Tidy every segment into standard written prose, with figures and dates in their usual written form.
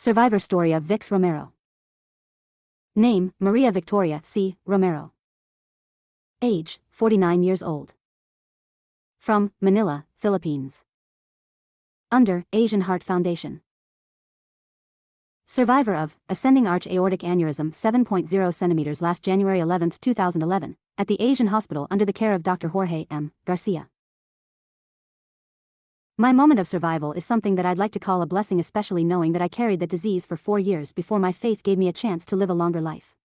Survivor story of Viks Romero. Name, Maria Victoria C. Romero. Age, 49 years old. From, Manila, Philippines. Under, Asian Heart Foundation. Survivor of, ascending arch aortic aneurysm 7.0 centimeters last January 11, 2011, at the Asian Hospital under the care of Dr. Jorge M. Garcia. My moment of survival is something that I'd like to call a blessing, especially knowing that I carried that disease for 4 years before my faith gave me a chance to live a longer life.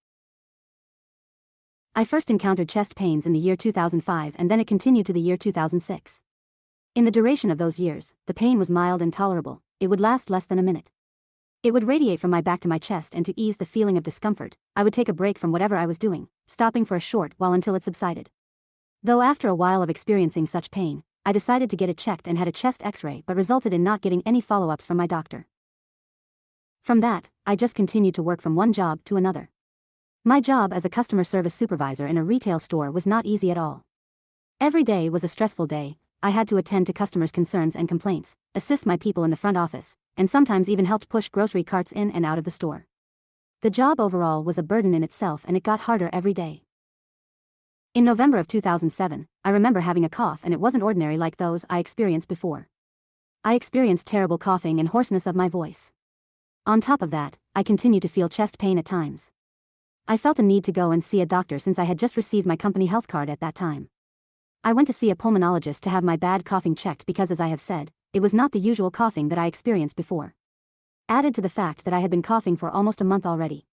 I first encountered chest pains in the year 2005 and then it continued to the year 2006. In the duration of those years, the pain was mild and tolerable. It would last less than a minute. It would radiate from my back to my chest, and to ease the feeling of discomfort, I would take a break from whatever I was doing, stopping for a short while until it subsided. Though after a while of experiencing such pain, I decided to get it checked and had a chest x-ray, but resulted in not getting any follow-ups from my doctor. From that, I just continued to work from one job to another. My job as a customer service supervisor in a retail store was not easy at all. Every day was a stressful day. I had to attend to customers' concerns and complaints, assist my people in the front office, and sometimes even helped push grocery carts in and out of the store. The job overall was a burden in itself, and it got harder every day. In November of 2007, I remember having a cough, and it wasn't ordinary like those I experienced before. I experienced terrible coughing and hoarseness of my voice. On top of that, I continued to feel chest pain at times. I felt the need to go and see a doctor since I had just received my company health card at that time. I went to see a pulmonologist to have my bad coughing checked because, as I have said, it was not the usual coughing that I experienced before. Added to the fact that I had been coughing for almost a month already.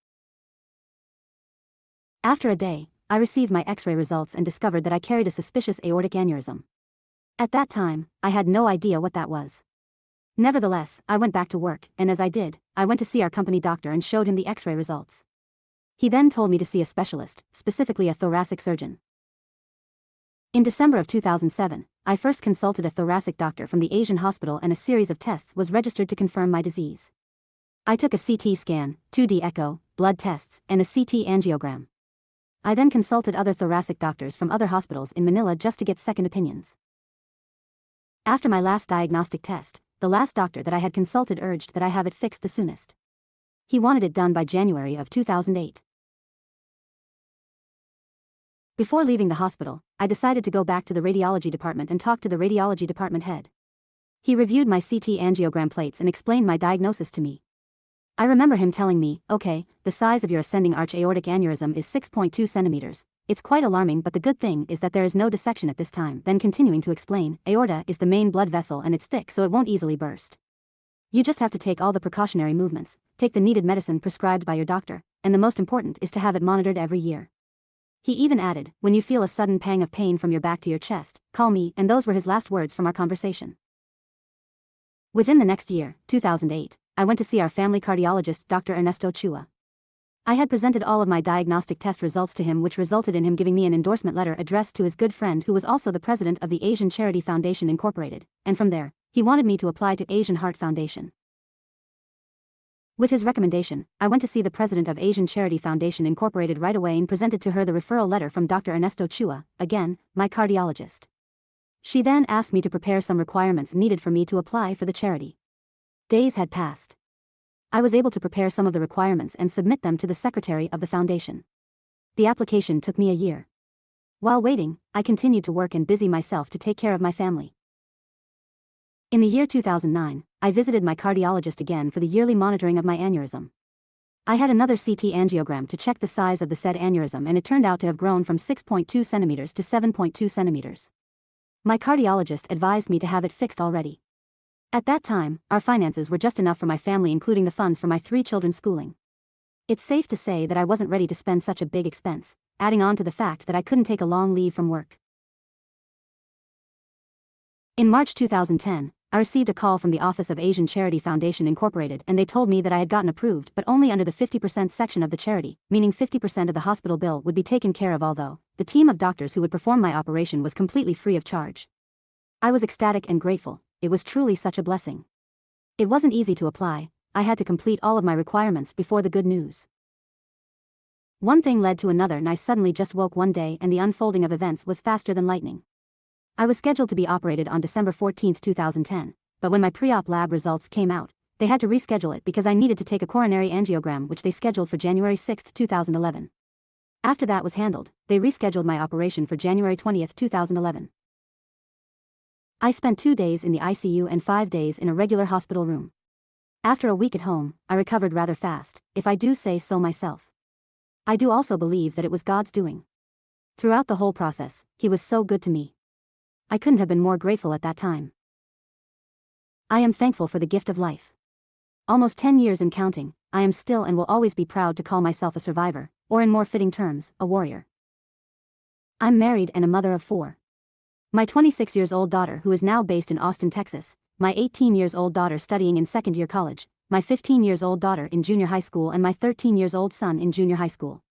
After a day, I received my x-ray results and discovered that I carried a suspicious aortic aneurysm. At that time, I had no idea what that was. Nevertheless, I went back to work, and as I did, I went to see our company doctor and showed him the x-ray results. He then told me to see a specialist, specifically a thoracic surgeon. In December of 2007, I first consulted a thoracic doctor from the Asian Hospital, and a series of tests was registered to confirm my disease. I took a CT scan, 2D echo, blood tests, and a CT angiogram. I then consulted other thoracic doctors from other hospitals in Manila just to get second opinions. After my last diagnostic test, the last doctor that I had consulted urged that I have it fixed the soonest. He wanted it done by January of 2008. Before leaving the hospital, I decided to go back to the radiology department and talk to the radiology department head. He reviewed my CT angiogram plates and explained my diagnosis to me. I remember him telling me, "Okay, the size of your ascending arch aortic aneurysm is 6.2 centimeters. It's quite alarming, but the good thing is that there is no dissection at this time." Then continuing to explain, "Aorta is the main blood vessel and it's thick, so it won't easily burst. You just have to take all the precautionary movements, take the needed medicine prescribed by your doctor, and the most important is to have it monitored every year." He even added, "When you feel a sudden pang of pain from your back to your chest, call me," and those were his last words from our conversation. Within the next year, 2008, I went to see our family cardiologist, Dr. Ernesto Chua. I had presented all of my diagnostic test results to him, which resulted in him giving me an endorsement letter addressed to his good friend who was also the president of the Asian Charity Foundation Incorporated, and from there, he wanted me to apply to Asian Heart Foundation. With his recommendation, I went to see the president of Asian Charity Foundation Incorporated right away and presented to her the referral letter from Dr. Ernesto Chua, again, my cardiologist. She then asked me to prepare some requirements needed for me to apply for the charity. Days had passed. I was able to prepare some of the requirements and submit them to the secretary of the foundation. The application took me a year. While waiting, I continued to work and busy myself to take care of my family. In the year 2009, I visited my cardiologist again for the yearly monitoring of my aneurysm. I had another CT angiogram to check the size of the said aneurysm, and it turned out to have grown from 6.2 centimeters to 7.2 centimeters. My cardiologist advised me to have it fixed already. At that time, our finances were just enough for my family, including the funds for my 3 children's schooling. It's safe to say that I wasn't ready to spend such a big expense, adding on to the fact that I couldn't take a long leave from work. In March 2010, I received a call from the Office of Asian Charity Foundation Incorporated, and they told me that I had gotten approved, but only under the 50% section of the charity, meaning 50% of the hospital bill would be taken care of, although the team of doctors who would perform my operation was completely free of charge. I was ecstatic and grateful. It was truly such a blessing. It wasn't easy to apply. I had to complete all of my requirements before the good news. One thing led to another, and I suddenly just woke one day and the unfolding of events was faster than lightning. I was scheduled to be operated on December 14, 2010, but when my pre-op lab results came out, They had to reschedule it because I needed to take a coronary angiogram, which they scheduled for January 6, 2011. After that was handled, they rescheduled my operation for January 20, 2011. I spent 2 days in the ICU and 5 days in a regular hospital room. After a week at home, I recovered rather fast, if I do say so myself. I do also believe that it was God's doing. Throughout the whole process, He was so good to me. I couldn't have been more grateful at that time. I am thankful for the gift of life. Almost 10 years and counting, I am still and will always be proud to call myself a survivor, or in more fitting terms, a warrior. I'm married and a mother of 4. My 26-year-old daughter, who is now based in Austin, Texas, my 18-year-old daughter studying in second-year college, my 15-year-old daughter in junior high school, and my 13-year-old son in junior high school.